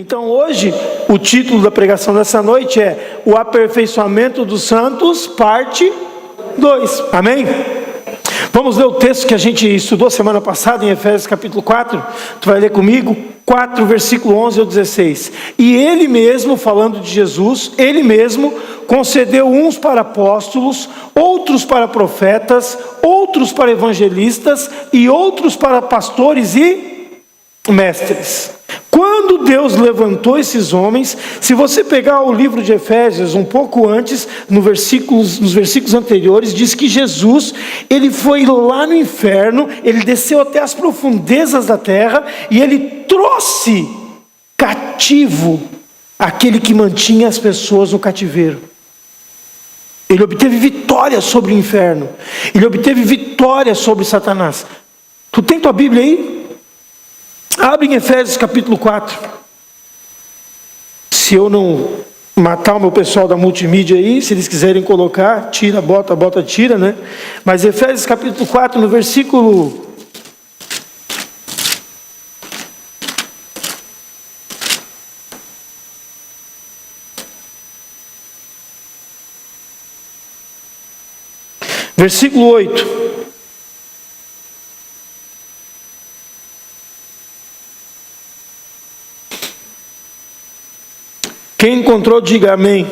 Então hoje, o título da pregação dessa noite é O Aperfeiçoamento dos Santos, parte 2. Amém? Vamos ler o texto que a gente estudou semana passada em Efésios capítulo 4. Tu vai ler comigo? 4, versículo 11 ao 16. E ele mesmo, falando de Jesus, ele mesmo concedeu uns para apóstolos, outros para profetas, outros para evangelistas e outros para pastores e mestres. Quando Deus levantou esses homens, se você pegar o livro de Efésios um pouco antes, nos versículos anteriores, diz que Jesus, ele foi lá no inferno, ele desceu até as profundezas da terra e ele trouxe cativo aquele que mantinha as pessoas no cativeiro. Ele obteve vitória sobre o inferno, ele obteve vitória sobre Satanás. Tu tem tua Bíblia aí? Abre em Efésios capítulo 4. Se eu não matar o meu pessoal da multimídia aí, se eles quiserem colocar, tira, bota, tira, né? Mas Efésios capítulo 4, no versículo 8. Quem encontrou, diga amém.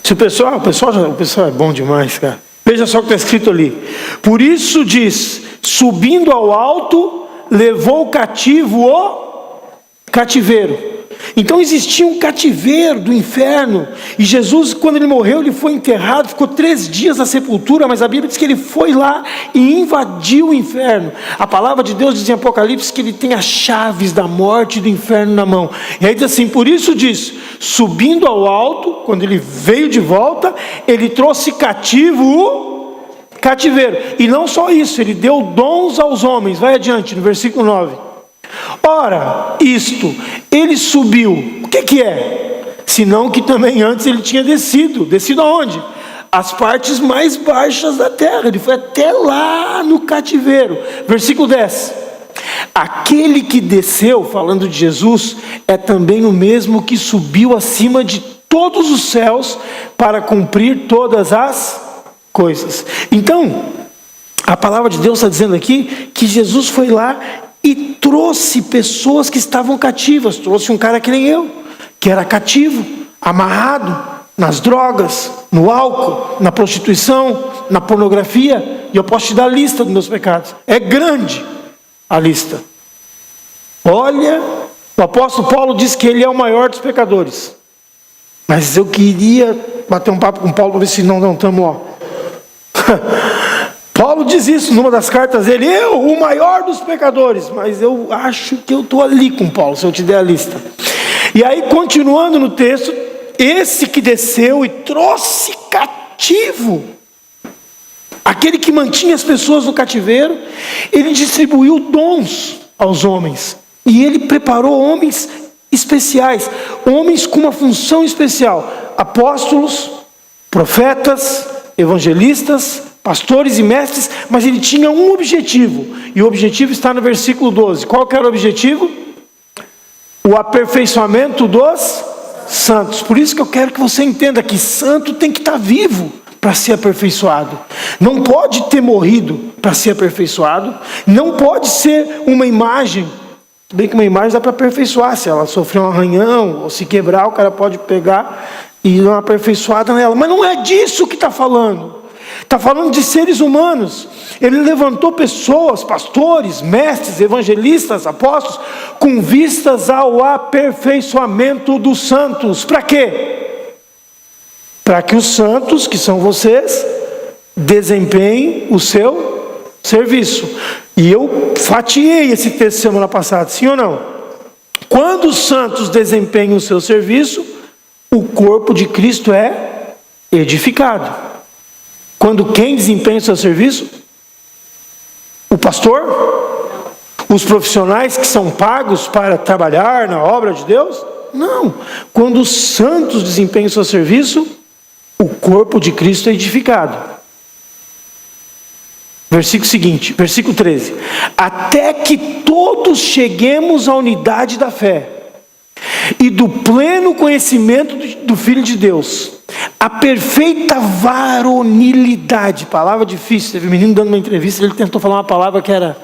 Se o pessoal é bom demais, cara. Veja só o que está escrito ali. Por isso diz, subindo ao alto, levou cativo o cativeiro. Então existia um cativeiro do inferno. E Jesus, quando ele morreu, ele foi enterrado, ficou 3 dias na sepultura, mas a Bíblia diz que ele foi lá e invadiu o inferno. A palavra de Deus diz em Apocalipse que ele tem as chaves da morte e do inferno na mão. E aí diz assim, por isso diz, subindo ao alto, quando ele veio de volta, ele trouxe cativo o cativeiro. E não só isso, ele deu dons aos homens. Vai adiante, no versículo 9. Ora, isto, ele subiu, o que é? Senão que também antes ele tinha descido aonde? As partes mais baixas da terra, ele foi até lá no cativeiro. Versículo 10. Aquele que desceu, falando de Jesus, é também o mesmo que subiu acima de todos os céus para cumprir todas as coisas. Então, a palavra de Deus está dizendo aqui que Jesus foi lá e trouxe pessoas que estavam cativas. Trouxe um cara que nem eu, que era cativo, amarrado nas drogas, no álcool, na prostituição, na pornografia. E eu posso te dar a lista dos meus pecados. É grande a lista. Olha, o apóstolo Paulo diz que ele é o maior dos pecadores. Mas eu queria bater um papo com Paulo para ver se não estamos, ó. Paulo diz isso numa das cartas dele, eu, o maior dos pecadores, mas eu acho que eu estou ali com Paulo, se eu te der a lista. E aí, continuando no texto, esse que desceu e trouxe cativo, aquele que mantinha as pessoas no cativeiro, ele distribuiu dons aos homens, e ele preparou homens especiais, homens com uma função especial, apóstolos, profetas, evangelistas, pastores e mestres, mas ele tinha um objetivo, e o objetivo está no versículo 12. Qual que era o objetivo? O aperfeiçoamento dos santos. Por isso que eu quero que você entenda que santo tem que estar vivo para ser aperfeiçoado. Não pode ter morrido para ser aperfeiçoado, não pode ser uma imagem. Bem que uma imagem dá para aperfeiçoar, se ela sofrer um arranhão, ou se quebrar, o cara pode pegar e dar uma aperfeiçoada nela, mas não é disso que está falando. Está falando de seres humanos. Ele levantou pessoas, pastores, mestres, evangelistas, apóstolos, com vistas ao aperfeiçoamento dos santos. Para quê? Para que os santos, que são vocês, desempenhem o seu serviço. E eu fatiei esse texto semana passada, sim ou não? Quando os santos desempenham o seu serviço, o corpo de Cristo é edificado. Quando quem desempenha o seu serviço? O pastor? Os profissionais que são pagos para trabalhar na obra de Deus? Não. Quando os santos desempenham o seu serviço, o corpo de Cristo é edificado. Versículo seguinte, versículo 13. Até que todos cheguemos à unidade da fé e do pleno conhecimento do Filho de Deus, a perfeita varonilidade. Palavra difícil. Teve um menino dando uma entrevista, ele tentou falar uma palavra que era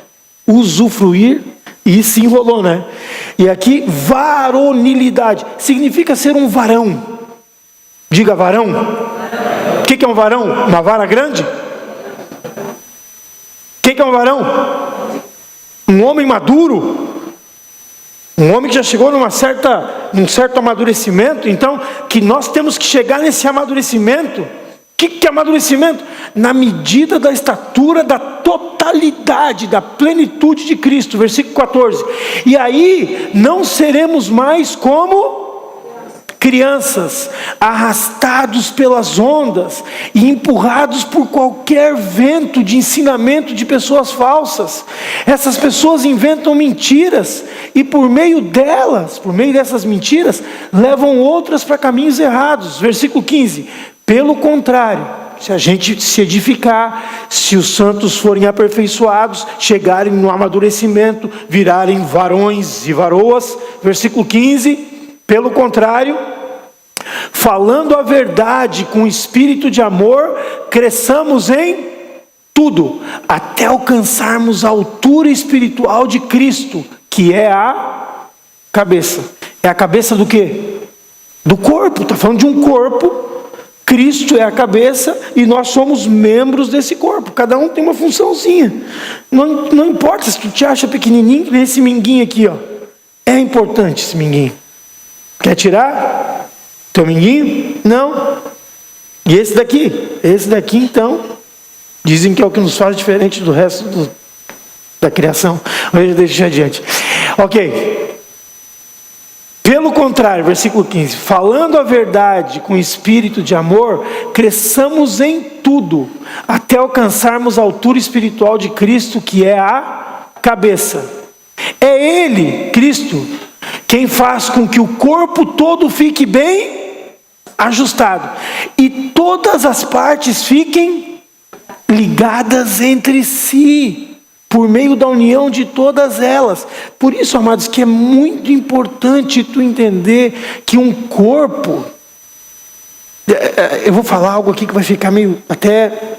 usufruir, e se enrolou, né? E aqui, varonilidade, significa ser um varão. Diga varão. O que é um varão? Uma vara grande? O que é um varão? Um homem maduro. Um homem que já chegou num certo amadurecimento. Então, que nós temos que chegar nesse amadurecimento. O que é amadurecimento? Na medida da estatura, da totalidade, da plenitude de Cristo. Versículo 14. E aí, não seremos mais como crianças, arrastados pelas ondas e empurrados por qualquer vento de ensinamento de pessoas falsas. Essas pessoas inventam mentiras e por meio dessas mentiras, levam outras para caminhos errados. Versículo 15. Pelo contrário, se a gente se edificar, se os santos forem aperfeiçoados, chegarem no amadurecimento, virarem varões e varoas. Versículo 15. Pelo contrário, falando a verdade com espírito de amor, cresçamos em tudo, até alcançarmos a altura espiritual de Cristo, que é a cabeça. É a cabeça do quê? Do corpo. Está falando de um corpo. Cristo é a cabeça e nós somos membros desse corpo. Cada um tem uma funçãozinha. Não importa se tu te acha pequenininho, esse minguinho aqui, ó. É importante esse minguinho. Quer tirar teu minguinho? Não. E esse daqui? Esse daqui, então, dizem que é o que nos faz diferente do resto da criação. Mas deixa adiante. Ok. Pelo contrário, versículo 15. Falando a verdade com espírito de amor, cresçamos em tudo, até alcançarmos a altura espiritual de Cristo, que é a cabeça. É Ele, Cristo, quem faz com que o corpo todo fique bem ajustado e todas as partes fiquem ligadas entre si, por meio da união de todas elas. Por isso, amados, que é muito importante tu entender que um corpo... Eu vou falar algo aqui que vai ficar meio até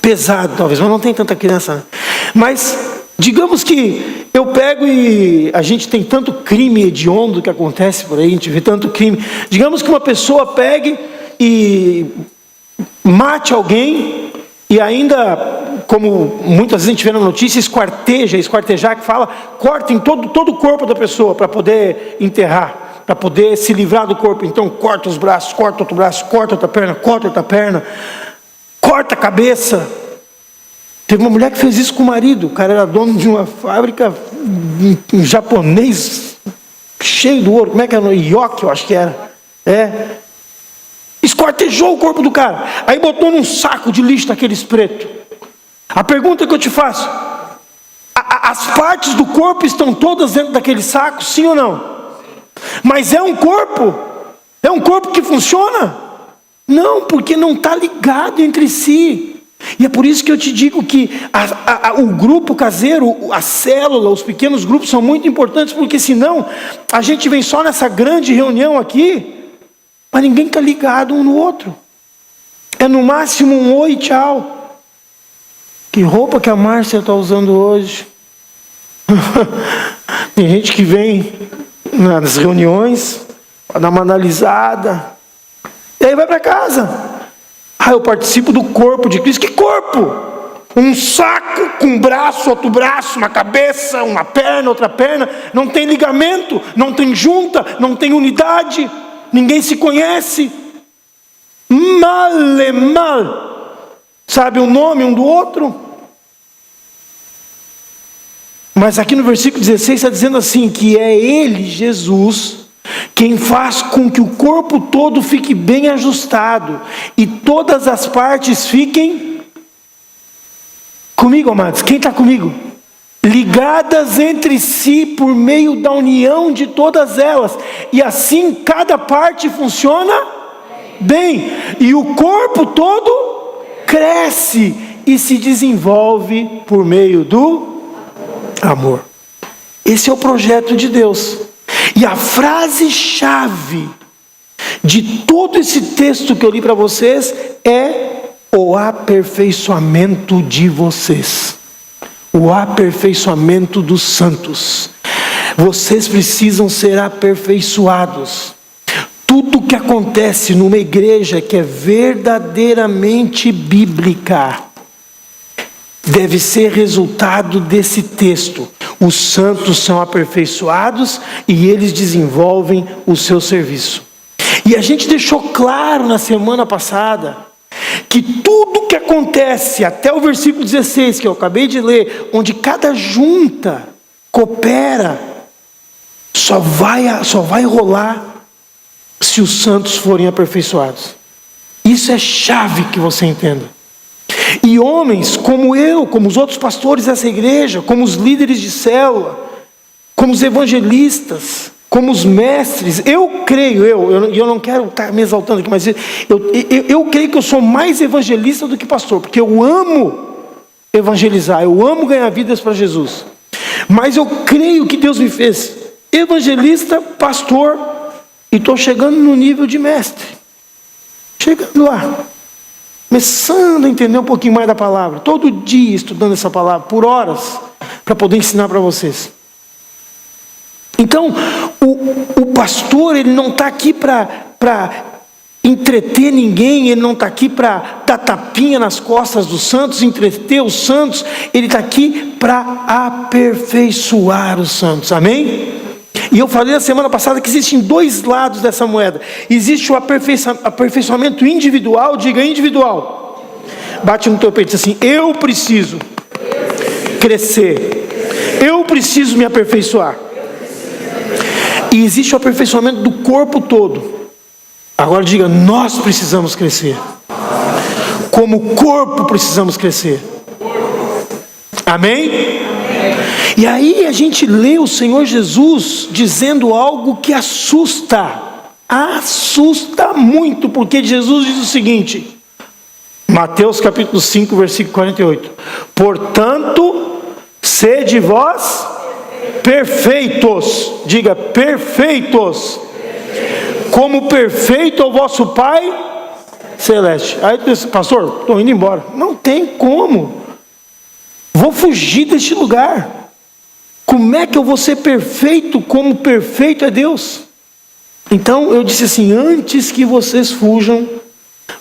pesado, talvez, mas não tem tanta criança. Mas... digamos que eu pego e a gente tem tanto crime hediondo que acontece por aí, a gente vê tanto crime. Digamos que uma pessoa pegue e mate alguém e ainda, como muitas vezes a gente vê na notícia, esquartejar que fala, corta em todo o corpo da pessoa para poder enterrar, para poder se livrar do corpo. Então corta os braços, corta outro braço, corta outra perna, corta a cabeça. Teve uma mulher que fez isso com o marido. O cara era dono de uma fábrica, um japonês, cheio do ouro. Como é que era? Ioki, eu acho que era. Esquartejou o corpo do cara. Aí botou num saco de lixo daqueles pretos. A pergunta que eu te faço: as partes do corpo estão todas dentro daquele saco, sim ou não? Mas é um corpo? É um corpo que funciona? Não, porque não está ligado entre si. E é por isso que eu te digo que o grupo caseiro, a célula, os pequenos grupos são muito importantes, porque senão a gente vem só nessa grande reunião aqui, mas ninguém está ligado um no outro. É no máximo um oi, tchau. Que roupa que a Márcia está usando hoje? Tem gente que vem nas reuniões para dar uma analisada, e aí vai para casa. Eu participo do corpo de Cristo. Que corpo? Um saco com um braço, outro braço, uma cabeça, uma perna, outra perna. Não tem ligamento, não tem junta, não tem unidade. Ninguém se conhece. Mal é mal. Sabe o nome um do outro? Mas aqui no versículo 16 está dizendo assim, que é Ele, Jesus, quem faz com que o corpo todo fique bem ajustado e todas as partes fiquem comigo, amados. Quem está comigo? Ligadas entre si por meio da união de todas elas, e assim cada parte funciona bem, e o corpo todo cresce e se desenvolve por meio do amor. Esse é o projeto de Deus. E a frase-chave de todo esse texto que eu li para vocês é o aperfeiçoamento de vocês. O aperfeiçoamento dos santos. Vocês precisam ser aperfeiçoados. Tudo que acontece numa igreja que é verdadeiramente bíblica deve ser resultado desse texto. Os santos são aperfeiçoados e eles desenvolvem o seu serviço. E a gente deixou claro na semana passada que tudo que acontece, até o versículo 16 que eu acabei de ler, onde cada junta coopera, só vai rolar se os santos forem aperfeiçoados. Isso é chave que você entenda. E homens como eu, como os outros pastores dessa igreja, como os líderes de célula, como os evangelistas, como os mestres, eu creio, eu não quero estar me exaltando aqui, mas eu creio que eu sou mais evangelista do que pastor, porque eu amo evangelizar, eu amo ganhar vidas para Jesus. Mas eu creio que Deus me fez evangelista, pastor, e estou chegando no nível de mestre. Chegando lá. Começando a entender um pouquinho mais da palavra. Todo dia estudando essa palavra, por horas, para poder ensinar para vocês. Então, o pastor, ele não está aqui para entreter ninguém, ele não está aqui para dar tapinha nas costas dos santos, entreter os santos, ele está aqui para aperfeiçoar os santos, amém? E eu falei na semana passada que existem dois lados dessa moeda. Existe o aperfeiçoamento individual, diga individual. Bate no teu peito e diz assim: eu preciso crescer, eu preciso me aperfeiçoar. E existe o aperfeiçoamento do corpo todo. Agora diga: nós precisamos crescer. Como corpo precisamos crescer. Amém? E aí a gente lê o Senhor Jesus dizendo algo que assusta muito, porque Jesus diz o seguinte, Mateus capítulo 5, versículo 48, portanto, sede vós perfeitos, diga perfeitos, como perfeito é o vosso Pai Celeste. Aí tu diz: pastor, estou indo embora. Não tem como, vou fugir deste lugar. Como é que eu vou ser perfeito como perfeito é Deus? Então eu disse assim: antes que vocês fujam,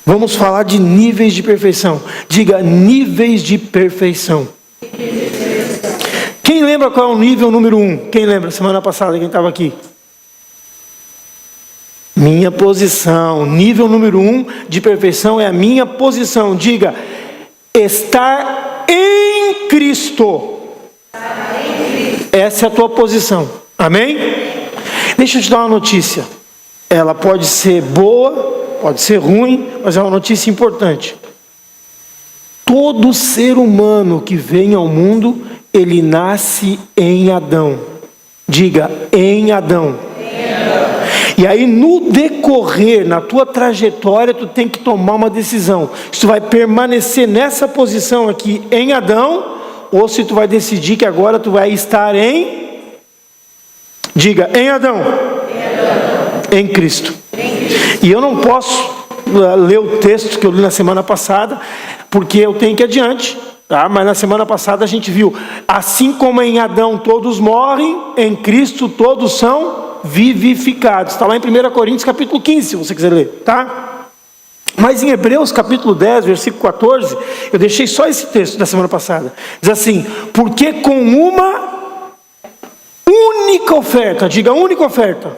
vamos falar de níveis de perfeição. Diga: níveis de perfeição. Quem lembra qual é o nível número 1? Quem lembra? Semana passada, quem estava aqui? Minha posição. Nível número 1 de perfeição é a minha posição. Diga: estar em Cristo. Essa é a tua posição, amém? Deixa eu te dar uma notícia. Ela pode ser boa, pode ser ruim, mas é uma notícia importante. Todo ser humano que vem ao mundo, ele nasce em Adão. Diga: em Adão. E aí no decorrer, na tua trajetória, tu tem que tomar uma decisão. Se tu vai permanecer nessa posição aqui em Adão, ou se tu vai decidir que agora tu vai estar em... Diga: em Adão. Em Cristo. E eu não posso ler o texto que eu li na semana passada, porque eu tenho que ir adiante, tá? Mas na semana passada a gente viu: assim como em Adão todos morrem, em Cristo todos são vivificados. Está lá em 1 Coríntios capítulo 15, se você quiser ler, tá? Mas em Hebreus capítulo 10, versículo 14, eu deixei só esse texto da semana passada. Diz assim: porque com uma única oferta, diga única oferta,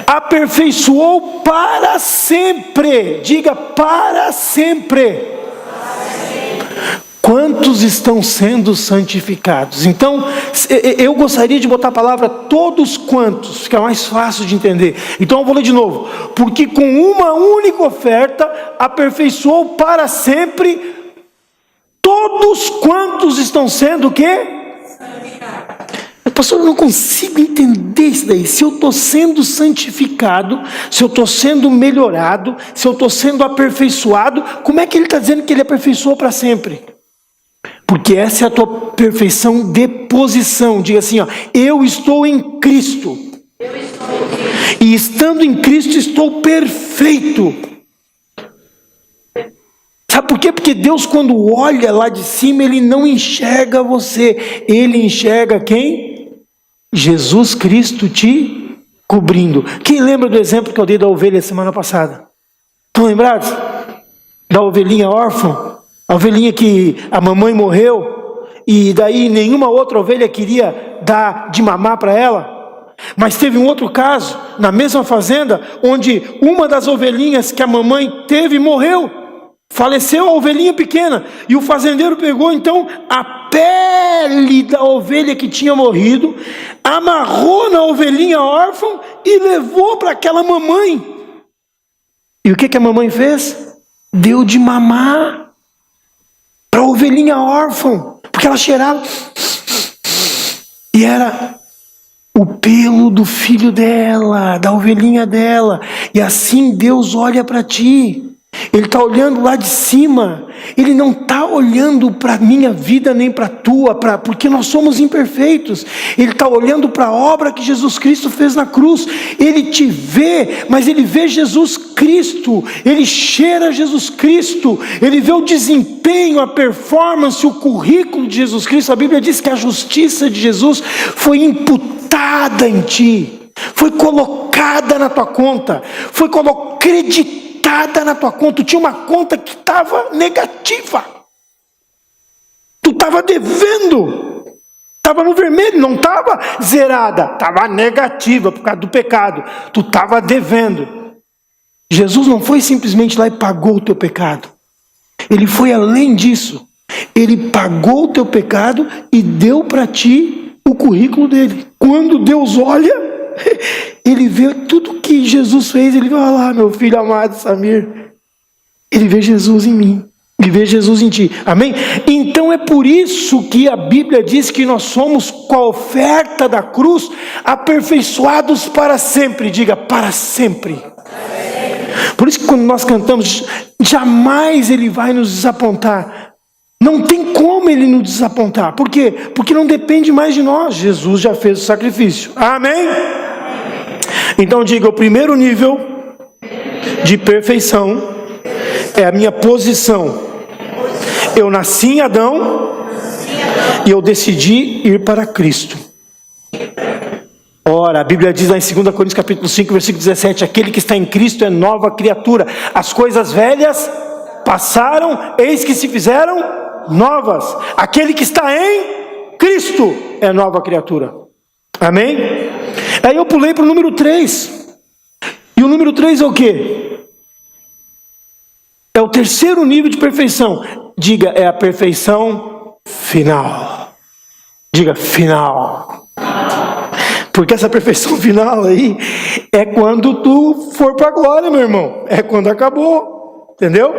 aperfeiçoou para sempre, diga para sempre. Quantos estão sendo santificados? Então, eu gostaria de botar a palavra todos quantos, fica mais fácil de entender. Então eu vou ler de novo. Porque com uma única oferta, aperfeiçoou para sempre todos quantos estão sendo o quê? Pastor, eu não consigo entender isso daí. Se eu estou sendo santificado, se eu estou sendo melhorado, se eu estou sendo aperfeiçoado, como é que ele está dizendo que ele aperfeiçoou para sempre? Porque essa é a tua perfeição de posição. Diga assim, ó: eu estou em Cristo. E estando em Cristo estou perfeito. Sabe por quê? Porque Deus, quando olha lá de cima, Ele não enxerga você. Ele enxerga quem? Jesus Cristo te cobrindo. Quem lembra do exemplo que eu dei da ovelha semana passada? Estão lembrados? Da ovelhinha órfã? A ovelhinha que a mamãe morreu e daí nenhuma outra ovelha queria dar de mamar para ela. Mas teve um outro caso, na mesma fazenda, onde uma das ovelhinhas que a mamãe teve morreu. Faleceu a ovelhinha pequena. E o fazendeiro pegou então a pele da ovelha que tinha morrido, amarrou na ovelhinha órfã e levou para aquela mamãe. E o que a mamãe fez? Deu de mamar para a ovelhinha órfã, porque ela cheirava. E era o pelo do filho dela, da ovelhinha dela. E assim Deus olha para ti. Ele está olhando lá de cima. Ele não está olhando para a minha vida nem para a tua, porque nós somos imperfeitos. Ele está olhando para a obra que Jesus Cristo fez na cruz. Ele te vê, mas ele vê Jesus Cristo. Ele cheira Jesus Cristo. Ele vê o desempenho, a performance, o currículo de Jesus Cristo. A Bíblia diz que a justiça de Jesus foi imputada em ti, foi colocada na tua conta, foi acreditada na tua conta. Tu tinha uma conta que estava negativa, tu estava devendo, estava no vermelho, não estava zerada, estava negativa por causa do pecado, tu estava devendo. Jesus não foi simplesmente lá e pagou o teu pecado, ele foi além disso. Ele pagou o teu pecado e deu para ti o currículo dele. Quando Deus olha, ele vê tudo que Jesus fez. Ele vai lá, meu filho amado Samir, ele vê Jesus em mim, ele vê Jesus em ti, amém? Então é por isso que a Bíblia diz que nós somos, com a oferta da cruz, aperfeiçoados para sempre. Diga, para sempre. Por isso que quando nós cantamos, jamais ele vai nos desapontar. Não tem como ele nos desapontar. Por quê? Porque não depende mais de nós. Jesus já fez o sacrifício, amém? Então diga, o primeiro nível de perfeição é a minha posição. Eu nasci em Adão e eu decidi ir para Cristo. Ora, a Bíblia diz lá em 2 Coríntios capítulo 5, versículo 17, aquele que está em Cristo é nova criatura. As coisas velhas passaram, eis que se fizeram novas. Aquele que está em Cristo é nova criatura. Amém? Aí eu pulei para o número 3. E o número 3 é o quê? É o terceiro nível de perfeição. Diga, é a perfeição final. Diga, final. Porque essa perfeição final aí é quando tu for para a glória, meu irmão. É quando acabou. Entendeu?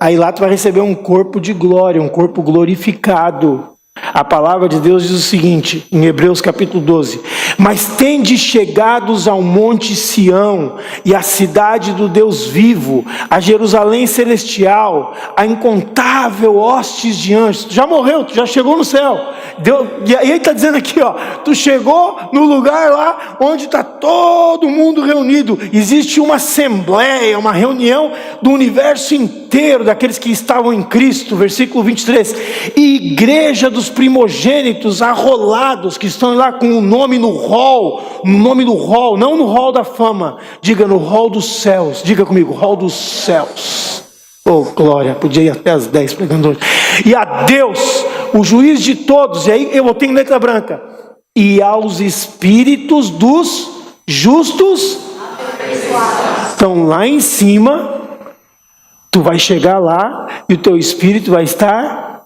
Aí lá tu vai receber um corpo de glória, um corpo glorificado. A palavra de Deus diz o seguinte, em Hebreus capítulo 12: mas tendes chegados ao monte Sião, e à cidade do Deus vivo, a Jerusalém celestial, a incontável hostes de anjos. Tu já morreu, tu já chegou no céu. E aí ele está dizendo aqui, ó, tu chegou no lugar lá onde está todo mundo reunido. Existe uma assembleia, uma reunião do universo inteiro, daqueles que estavam em Cristo, versículo 23, e igreja dos primogênitos arrolados, que estão lá com o nome no hall, não no hall da fama, diga no hall dos céus. Diga comigo, hall dos céus. Oh glória, podia ir até as 10 pregando hoje. E a Deus, o juiz de todos, e aí eu botei em letra branca, e aos espíritos dos justos, estão lá em cima. Tu vai chegar lá e o teu espírito vai estar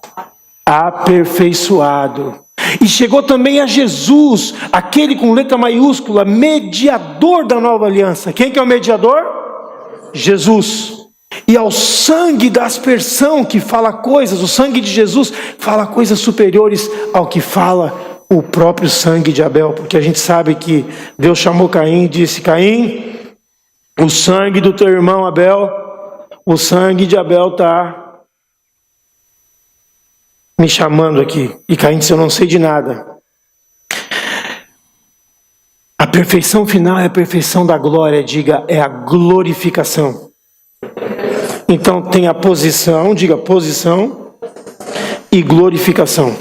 aperfeiçoado. E chegou também a Jesus, aquele com letra maiúscula, mediador da nova aliança. Quem que é o mediador? Jesus. E ao sangue da aspersão, que fala coisas, o sangue de Jesus fala coisas superiores ao que fala o próprio sangue de Abel. Porque a gente sabe que Deus chamou Caim e disse: Caim, o sangue do teu irmão Abel, o sangue de Abel está me chamando aqui. E Caim disse: eu não sei de nada. A perfeição final é a perfeição da glória, diga, é a glorificação. Então tem a posição, diga posição e glorificação.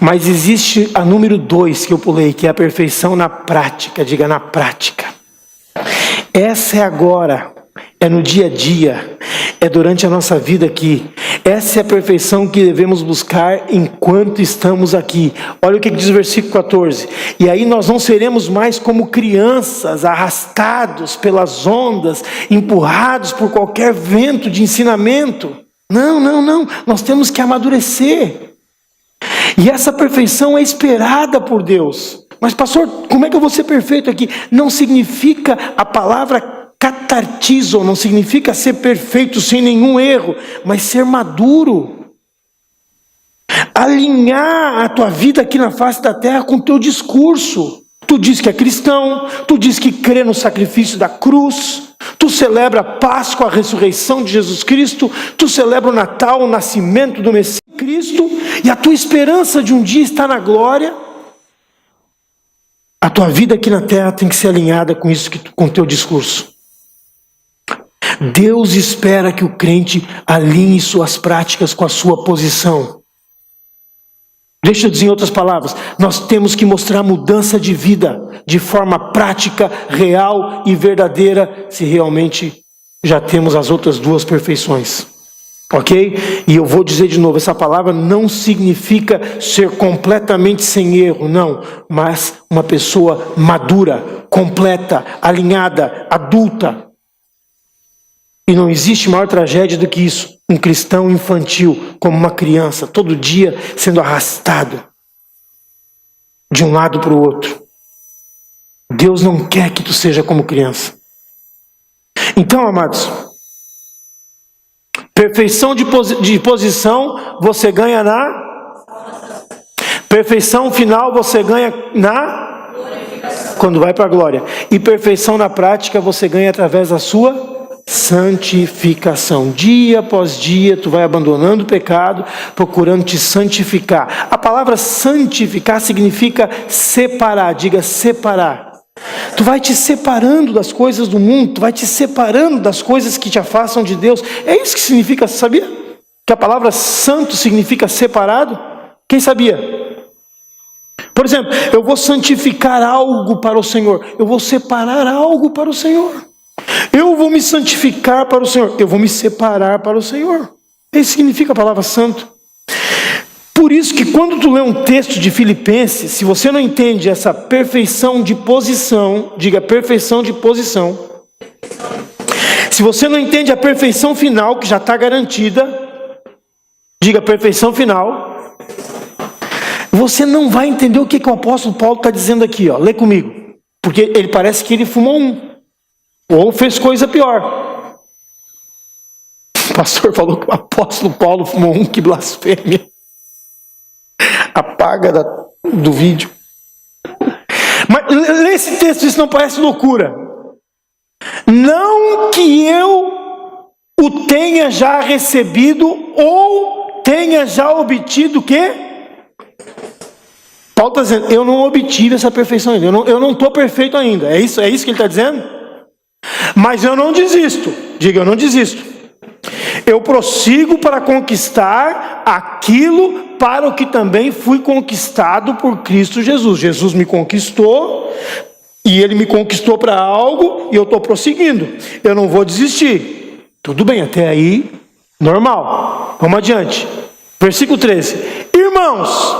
Mas existe a número 2 que eu pulei, que é a perfeição na prática, diga na prática. Essa é agora, é no dia a dia, é durante a nossa vida aqui. Essa é a perfeição que devemos buscar enquanto estamos aqui. Olha o que diz o versículo 14. E aí nós não seremos mais como crianças, arrastados pelas ondas, empurrados por qualquer vento de ensinamento. Não. Nós temos que amadurecer. E essa perfeição é esperada por Deus. Mas pastor, como é que eu vou ser perfeito aqui? Não significa a palavra catartizo, não significa ser perfeito sem nenhum erro, mas ser maduro. Alinhar a tua vida aqui na face da terra com o teu discurso. Tu diz que é cristão, tu diz que crê no sacrifício da cruz, tu celebra a Páscoa, a ressurreição de Jesus Cristo, tu celebra o Natal, o nascimento do Messias Cristo, e a tua esperança de um dia estar na glória. A tua vida aqui na terra tem que ser alinhada com isso, com o teu discurso. Deus espera que o crente alinhe suas práticas com a sua posição. Deixa eu dizer em outras palavras, nós temos que mostrar mudança de vida, de forma prática, real e verdadeira, se realmente já temos as outras duas perfeições. Ok? E eu vou dizer de novo, essa palavra não significa ser completamente sem erro, não. Mas uma pessoa madura, completa, alinhada, adulta. E não existe maior tragédia do que isso. Um cristão infantil, como uma criança, todo dia sendo arrastado de um lado para o outro. Deus não quer que tu seja como criança. Então, amados, perfeição de posição você ganha na perfeição final, você ganha na quando vai para a glória. E perfeição na prática você ganha através da sua santificação. Dia após dia tu vai abandonando o pecado, procurando te santificar. A palavra santificar significa separar, diga separar. Tu vai te separando das coisas do mundo, tu vai te separando das coisas que te afastam de Deus. É isso que significa, sabia? Que a palavra santo significa separado? Quem sabia? Por exemplo, eu vou santificar algo para o Senhor, eu vou separar algo para o Senhor. Eu vou me santificar para o Senhor, eu vou me separar para o Senhor. Isso significa a palavra santo. Por isso que quando tu lê um texto de Filipenses, se você não entende essa perfeição de posição, diga perfeição de posição. Se você não entende a perfeição final, que já está garantida, diga perfeição final. Você não vai entender o que o apóstolo Paulo está dizendo aqui, ó. Lê comigo. Porque ele parece que ele fumou um. Ou fez coisa pior. O pastor falou que o apóstolo Paulo fumou um, que blasfêmia. Apaga do vídeo. Mas lê esse texto, isso não parece loucura. Não que eu o tenha já recebido ou tenha já obtido o quê? Paulo está dizendo, eu não obtive essa perfeição ainda. Eu não estou perfeito ainda. É isso que ele está dizendo? Mas eu não desisto. Diga, eu não desisto. Eu prossigo para conquistar aquilo para o que também fui conquistado por Cristo Jesus. Jesus me conquistou e Ele me conquistou para algo e eu estou prosseguindo. Eu não vou desistir. Tudo bem, até aí, normal. Vamos adiante. Versículo 13. Irmãos,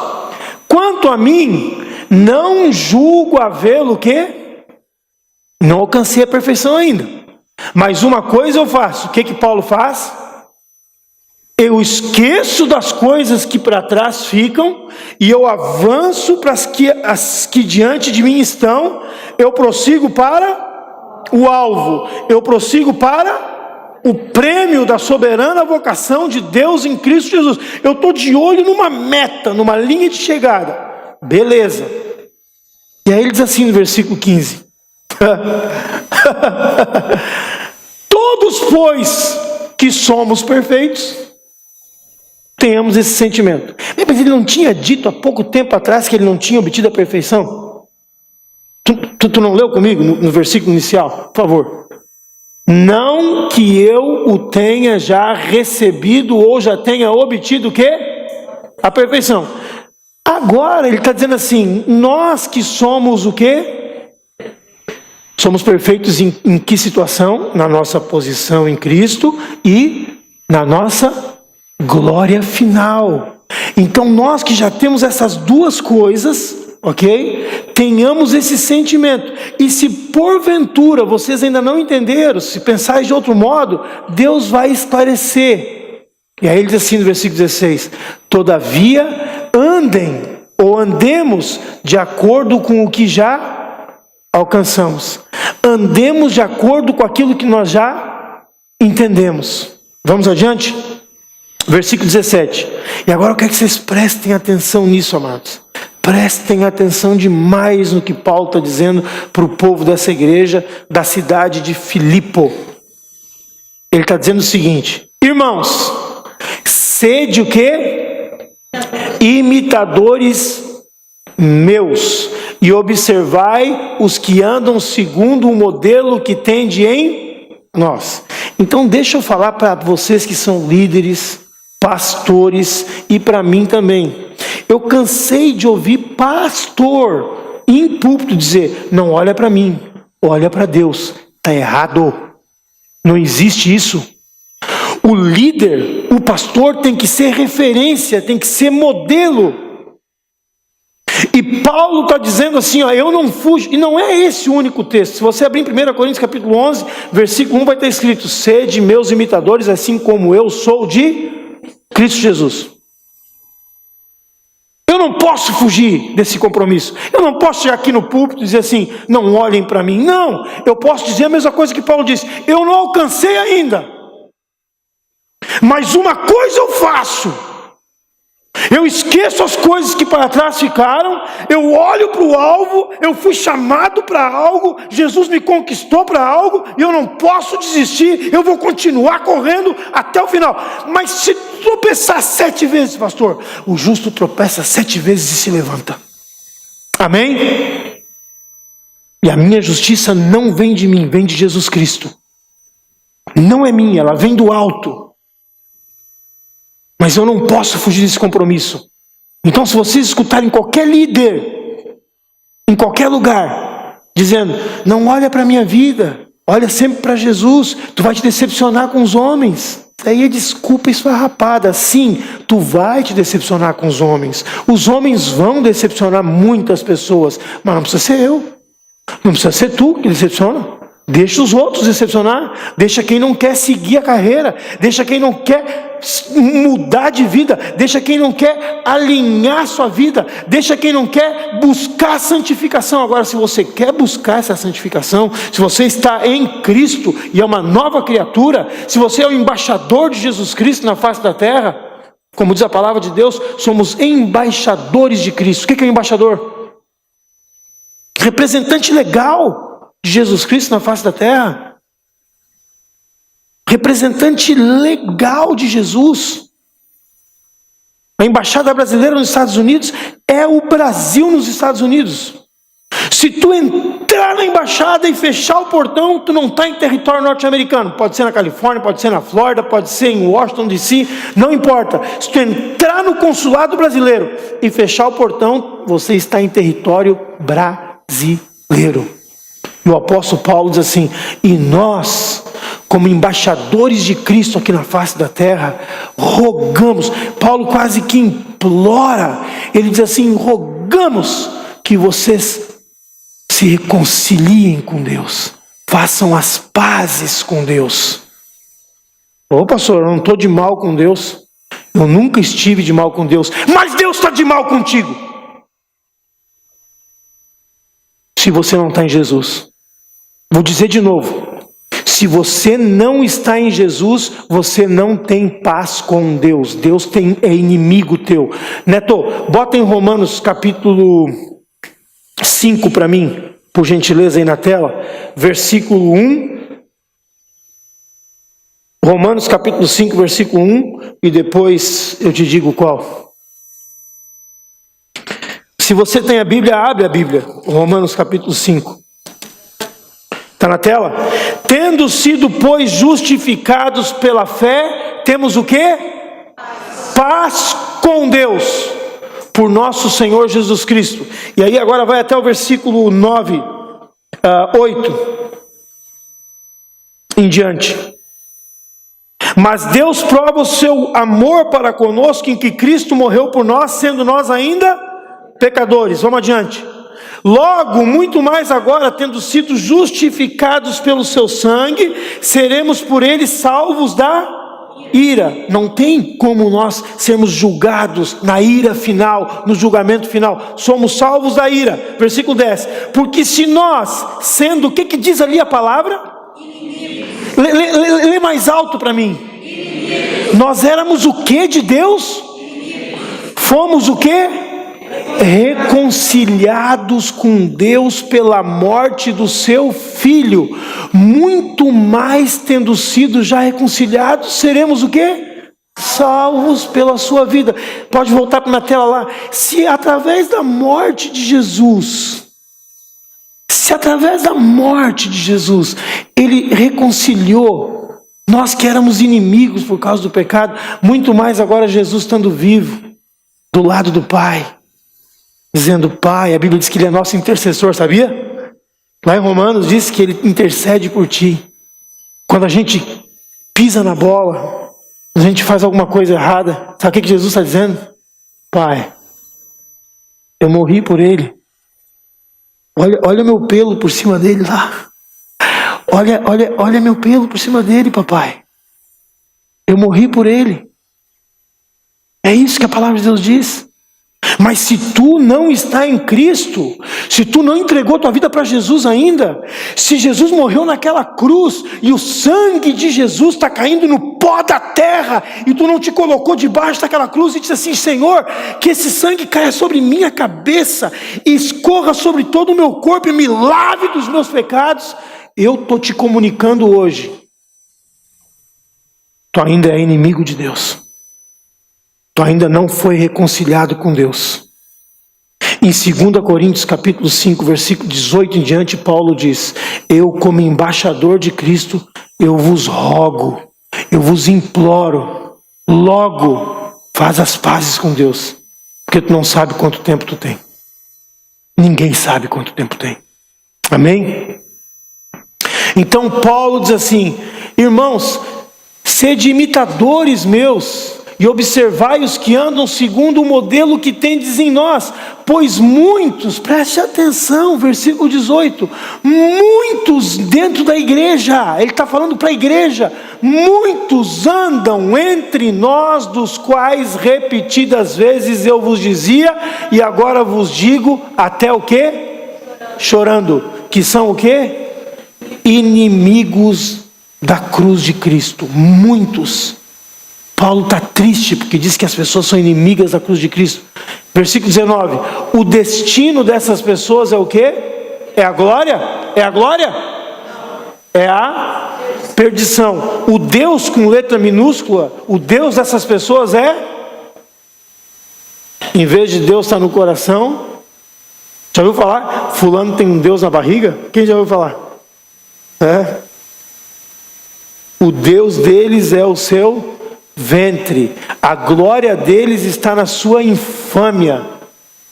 quanto a mim, não julgo havê-lo o quê? Não alcancei a perfeição ainda. Mas uma coisa eu faço. O que Paulo faz? Eu esqueço das coisas que para trás ficam e eu avanço para as que diante de mim estão. Eu prossigo para o alvo. Eu prossigo para o prêmio da soberana vocação de Deus em Cristo Jesus. Eu estou de olho numa meta, numa linha de chegada. Beleza. E aí ele diz assim no versículo 15. Todos, pois, que somos perfeitos, tenhamos esse sentimento. Mas ele não tinha dito há pouco tempo atrás que ele não tinha obtido a perfeição? Tu não leu comigo no versículo inicial? Por favor. Não que eu o tenha já recebido ou já tenha obtido o quê? A perfeição. Agora ele está dizendo assim, nós que somos o quê? Somos perfeitos em que situação? Na nossa posição em Cristo e na nossa glória final. Então nós que já temos essas duas coisas, ok? Tenhamos esse sentimento. E se porventura vocês ainda não entenderam, se pensais de outro modo, Deus vai esclarecer. E aí ele diz assim no versículo 16: todavia andem ou andemos de acordo com o que já alcançamos. Andemos de acordo com aquilo que nós já entendemos. Vamos adiante? Versículo 17. E agora eu quero que vocês prestem atenção nisso, amados. Prestem atenção demais no que Paulo está dizendo para o povo dessa igreja, da cidade de Filipo. Ele está dizendo o seguinte: irmãos, sede o quê? Imitadores meus, e observai os que andam segundo o modelo que tende em nós. Então deixa eu falar para vocês que são líderes, pastores, e para mim também. Eu cansei de ouvir pastor em púlpito dizer: não olha para mim, olha para Deus. Está errado. Não existe isso. O líder, o pastor tem que ser referência, tem que ser modelo. E Paulo está dizendo assim, ó, eu não fujo. E não é esse o único texto. Se você abrir em 1 Coríntios capítulo 11, versículo 1, vai estar escrito: sede meus imitadores, assim como eu sou de Cristo Jesus. Eu não posso fugir desse compromisso. Eu não posso chegar aqui no púlpito e dizer assim: não olhem para mim. Não, eu posso dizer a mesma coisa que Paulo disse: eu não alcancei ainda, mas uma coisa eu faço. Eu esqueço as coisas que para trás ficaram, eu olho para o alvo, eu fui chamado para algo, Jesus me conquistou para algo, e eu não posso desistir, eu vou continuar correndo até o final. Mas se tropeçar 7 vezes, pastor, o justo tropeça 7 vezes e se levanta. Amém? E a minha justiça não vem de mim, vem de Jesus Cristo. Não é minha, ela vem do alto. Mas eu não posso fugir desse compromisso. Então, se vocês escutarem qualquer líder, em qualquer lugar, dizendo: não olha para a minha vida, olha sempre para Jesus, tu vai te decepcionar com os homens. Aí é desculpa esfarrapada. Sim, tu vai te decepcionar com os homens. Os homens vão decepcionar muitas pessoas, mas não precisa ser eu. Não precisa ser tu que decepciona. Deixa os outros decepcionar. Deixa quem não quer seguir a carreira. Deixa quem não quer mudar de vida. Deixa quem não quer alinhar sua vida. Deixa quem não quer buscar a santificação. Agora, se você quer buscar essa santificação, se você está em Cristo e é uma nova criatura, se você é o embaixador de Jesus Cristo na face da terra, como diz a palavra de Deus, somos embaixadores de Cristo. O que é embaixador? Representante legal de Jesus Cristo na face da terra. Representante legal de Jesus. A embaixada brasileira nos Estados Unidos é o Brasil nos Estados Unidos. Se tu entrar na embaixada e fechar o portão, tu não está em território norte-americano. Pode ser na Califórnia, pode ser na Flórida, pode ser em Washington DC, não importa. Se tu entrar no consulado brasileiro e fechar o portão, você está em território brasileiro. E o apóstolo Paulo diz assim: e nós, como embaixadores de Cristo aqui na face da terra, rogamos. Paulo quase que implora. Ele diz assim: rogamos que vocês se reconciliem com Deus, façam as pazes com Deus. Ô pastor, eu não estou de mal com Deus, eu nunca estive de mal com Deus, mas Deus está de mal contigo se você não está em Jesus. Vou dizer de novo: se você não está em Jesus, você não tem paz com Deus. Deus é inimigo teu. Neto, bota em Romanos capítulo 5 para mim, por gentileza, aí na tela. Versículo 1. Romanos capítulo 5, versículo 1. E depois eu te digo qual. Se você tem a Bíblia, abre a Bíblia. Romanos capítulo 5. Está na tela? Tendo sido, pois, justificados pela fé, temos o quê? Paz com Deus, por nosso Senhor Jesus Cristo. E aí agora vai até o versículo 9, 8 em diante. Mas Deus prova o seu amor para conosco em que Cristo morreu por nós, sendo nós ainda pecadores. Vamos adiante. Logo, muito mais agora, tendo sido justificados pelo seu sangue, seremos por ele salvos da ira. Não tem como nós sermos julgados na ira final, no julgamento final. Somos salvos da ira. Versículo 10. Porque se nós, sendo, o que diz ali a palavra? Lê mais alto para mim. Nós éramos o que de Deus? Fomos o que? Reconciliados com Deus pela morte do seu Filho. Muito mais tendo sido já reconciliados, seremos o que? Salvos pela sua vida. Pode voltar para a tela lá. Se através da morte de Jesus, Ele reconciliou nós que éramos inimigos por causa do pecado, muito mais agora Jesus estando vivo, do lado do Pai, dizendo: Pai, a Bíblia diz que Ele é nosso intercessor, sabia? Lá em Romanos diz que Ele intercede por ti. Quando a gente pisa na bola, a gente faz alguma coisa errada, sabe o que Jesus está dizendo? Pai, eu morri por ele. Olha meu pelo por cima dele lá. Olha meu pelo por cima dele, papai. Eu morri por ele. É isso que a palavra de Deus diz. Mas se tu não está em Cristo, se tu não entregou tua vida para Jesus ainda, se Jesus morreu naquela cruz e o sangue de Jesus está caindo no pó da terra e tu não te colocou debaixo daquela cruz e disse assim: Senhor, que esse sangue caia sobre minha cabeça e escorra sobre todo o meu corpo e me lave dos meus pecados, eu estou te comunicando hoje, tu ainda é inimigo de Deus. Tu ainda não foi reconciliado com Deus. Em 2 Coríntios capítulo 5, versículo 18 em diante, Paulo diz: eu, como embaixador de Cristo, eu vos rogo, eu vos imploro, logo faz as pazes com Deus, porque tu não sabe quanto tempo tu tem. Ninguém sabe quanto tempo tem. Amém? Então Paulo diz assim: irmãos, sede imitadores meus, e observai os que andam segundo o modelo que tendes em nós, pois muitos, preste atenção, versículo 18, muitos dentro da igreja, ele está falando para a igreja, muitos andam entre nós, dos quais repetidas vezes eu vos dizia, e agora vos digo, até o quê? Chorando, que são o quê? Inimigos da cruz de Cristo, muitos. Paulo está triste porque diz que as pessoas são inimigas da cruz de Cristo. Versículo 19, o destino dessas pessoas é o quê? É a glória? É a glória? É a perdição. O Deus com letra minúscula, o Deus dessas pessoas é, em vez de Deus estar no coração, já ouviu falar? Fulano tem um Deus na barriga? Quem já ouviu falar? O Deus deles é o seu ventre, a glória deles está na sua infâmia,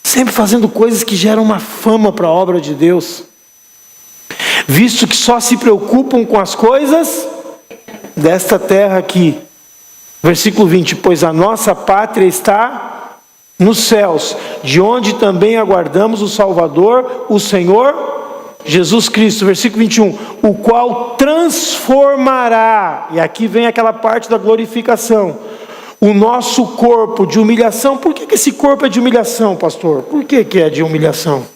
sempre fazendo coisas que geram uma fama para a obra de Deus, visto que só se preocupam com as coisas desta terra aqui. Versículo 20, pois a nossa pátria está nos céus, de onde também aguardamos o Salvador, o Senhor Jesus Cristo. Versículo 21, o qual transformará, e aqui vem aquela parte da glorificação, o nosso corpo de humilhação. Por que esse corpo é de humilhação, pastor? Por que é de humilhação?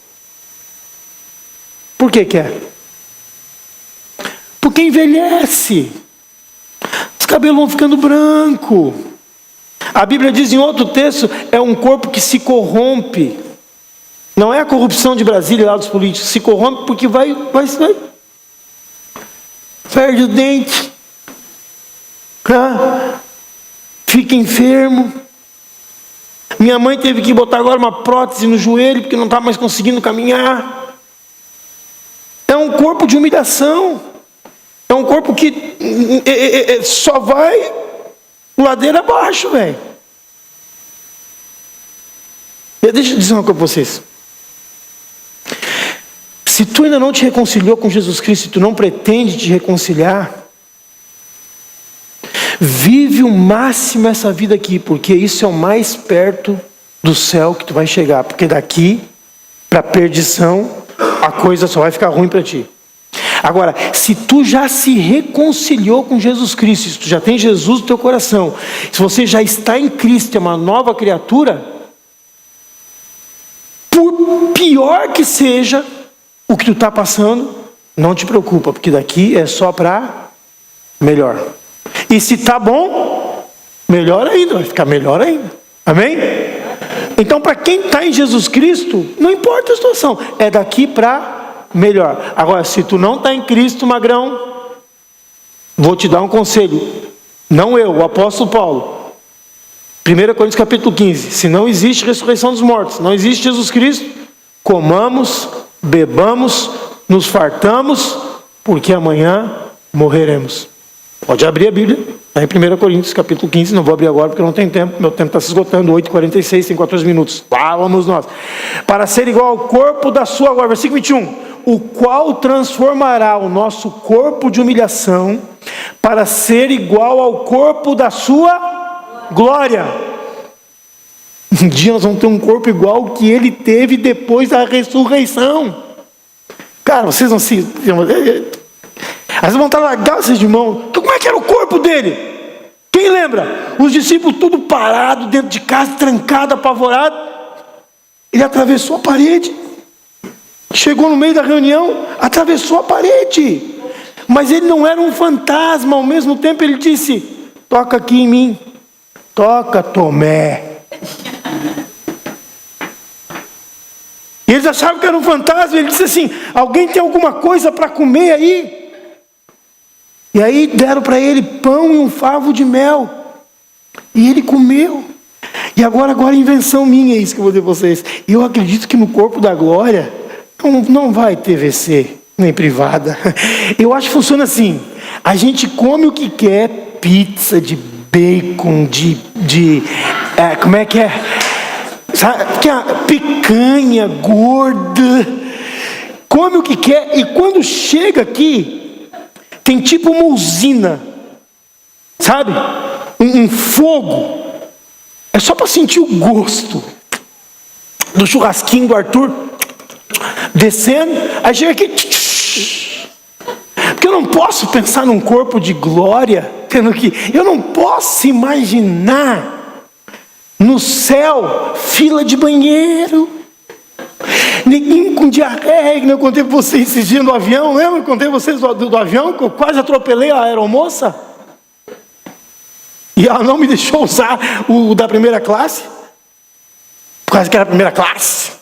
Por que é? Porque envelhece, os cabelos vão ficando branco. A Bíblia diz em outro texto, é um corpo que se corrompe. Não é a corrupção de Brasília lá dos políticos, se corrompe porque vai perde o dente, fica enfermo. Minha mãe teve que botar agora uma prótese no joelho porque não está mais conseguindo caminhar. É um corpo de humilhação. É um corpo que só vai ladeira abaixo, velho. Deixa eu dizer uma coisa para vocês. Se tu ainda não te reconciliou com Jesus Cristo, e tu não pretende te reconciliar, vive o máximo essa vida aqui, porque isso é o mais perto do céu que tu vai chegar. Porque daqui para a perdição, a coisa só vai ficar ruim para ti. Agora, se tu já se reconciliou com Jesus Cristo, se tu já tem Jesus no teu coração, se você já está em Cristo, é uma nova criatura, por pior que seja o que tu está passando, não te preocupa, porque daqui é só para melhor. E se está bom, melhor ainda, vai ficar melhor ainda. Amém? Então, para quem está em Jesus Cristo, não importa a situação, é daqui para melhor. Agora, se tu não está em Cristo, magrão, vou te dar um conselho. Não eu, o apóstolo Paulo. 1 Coríntios capítulo 15. Se não existe ressurreição dos mortos, não existe Jesus Cristo, comamos, bebamos, nos fartamos, porque amanhã morreremos. Pode abrir a Bíblia, está em 1 Coríntios capítulo 15, não vou abrir agora porque não tem tempo, meu tempo está se esgotando, 8h46, tem 14 minutos. Lá vamos nós. Para ser igual ao corpo da sua glória, versículo 21. O qual transformará o nosso corpo de humilhação para ser igual ao corpo da sua glória. Um dia nós vamos ter um corpo igual ao que ele teve depois da ressurreição. Cara, vocês não se... Às vezes vão estar largados, vocês de mão. Como é que era o corpo dele? Quem lembra? Os discípulos tudo parado dentro de casa, trancado, apavorado. Ele atravessou a parede. Chegou no meio da reunião, atravessou a parede. Mas ele não era um fantasma. Ao mesmo tempo ele disse: toca aqui em mim. Toca, Tomé. E eles achavam que era um fantasma. Ele disse assim: alguém tem alguma coisa para comer aí? E aí deram para ele pão e um favo de mel. E ele comeu. E agora é invenção minha, é isso que eu vou dizer para vocês. Eu acredito que no corpo da glória não vai ter WC, nem privada. Eu acho que funciona assim. A gente come o que quer, pizza de bacon, como é que é? Sabe, picanha gorda. Come o que quer e quando chega aqui, tem tipo uma usina. Sabe? Um fogo. É só para sentir o gosto do churrasquinho do Arthur descendo, aí chega aqui. Porque eu não posso pensar num corpo de glória, eu não posso imaginar no céu fila de banheiro, ninguém com diarreia. Eu contei para vocês esses dias no avião, lembra? Eu contei para vocês do avião que eu quase atropelei a aeromoça e ela não me deixou usar o da primeira classe, por causa que era a primeira classe.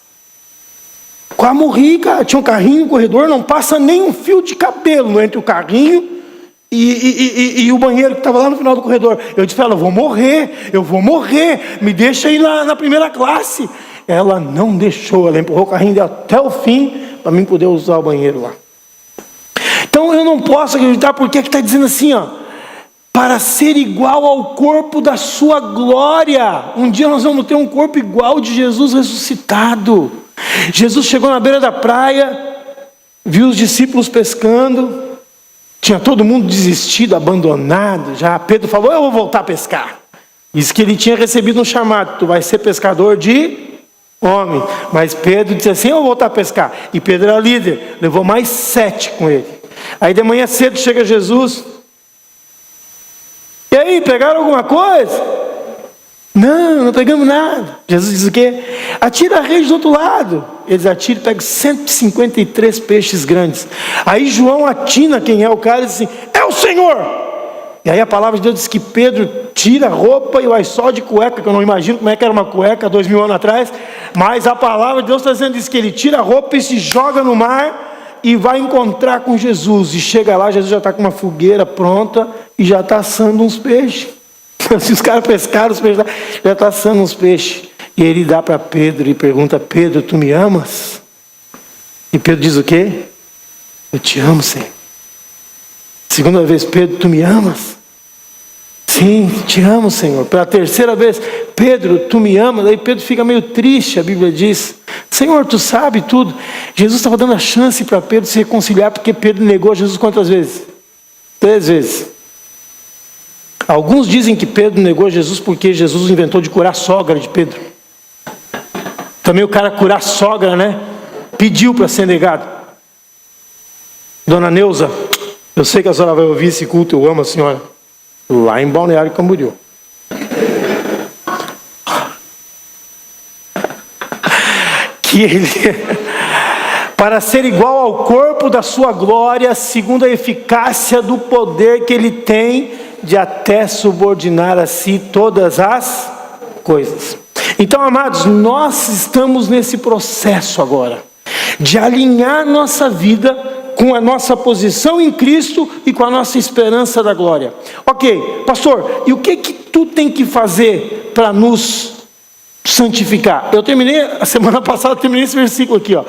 Quase morri, cara. Tinha um carrinho no corredor, não passa nem um fio de cabelo entre o carrinho e o banheiro que estava lá no final do corredor. Eu disse para ela: eu vou morrer, me deixa ir na primeira classe. Ela não deixou, ela empurrou o carrinho até o fim, para mim poder usar o banheiro lá. Então eu não posso acreditar, porque está dizendo assim, ó, para ser igual ao corpo da sua glória. Um dia nós vamos ter um corpo igual de Jesus ressuscitado. Jesus chegou na beira da praia, viu os discípulos pescando, tinha todo mundo desistido, abandonado. Já Pedro falou: eu vou voltar a pescar. Diz que ele tinha recebido um chamado: tu vai ser pescador de homem. Mas Pedro disse assim: eu vou voltar a pescar. E Pedro era líder, levou mais 7 com ele. Aí de manhã cedo chega Jesus: e aí, pegaram alguma coisa? Não pegamos nada. Jesus diz o quê? Atira a rede do outro lado. Eles atiram e pegam 153 peixes grandes. Aí João atina quem é o cara e diz assim: é o Senhor. E aí a palavra de Deus diz que Pedro tira a roupa e vai só de cueca, que eu não imagino como é que era uma cueca 2000 anos atrás, mas a palavra de Deus está dizendo, diz que ele tira a roupa e se joga no mar e vai encontrar com Jesus. E chega lá, Jesus já está com uma fogueira pronta e já está assando uns peixes. Se os caras pescaram os peixes, já está assando uns peixes. E ele dá para Pedro e pergunta: Pedro, tu me amas? E Pedro diz o quê? Eu te amo, Senhor. Segunda vez, Pedro, tu me amas? Sim, te amo, Senhor. Pela terceira vez, Pedro, tu me amas? Daí Pedro fica meio triste, a Bíblia diz. Senhor, tu sabe tudo. Jesus estava dando a chance para Pedro se reconciliar, porque Pedro negou Jesus quantas vezes? 3 vezes. Alguns dizem que Pedro negou Jesus porque Jesus inventou de curar a sogra de Pedro. Também o cara curar a sogra, né? Pediu para ser negado. Dona Neuza, eu sei que a senhora vai ouvir esse culto, eu amo a senhora. Lá em Balneário Camboriú. Que ele, para ser igual ao corpo da sua glória, segundo a eficácia do poder que ele tem de até subordinar a si todas as coisas. Então, amados, nós estamos nesse processo agora, de alinhar nossa vida com a nossa posição em Cristo e com a nossa esperança da glória. Ok, pastor, e o que tu tem que fazer para nos santificar? Eu terminei, a semana passada, terminei esse versículo aqui, ó.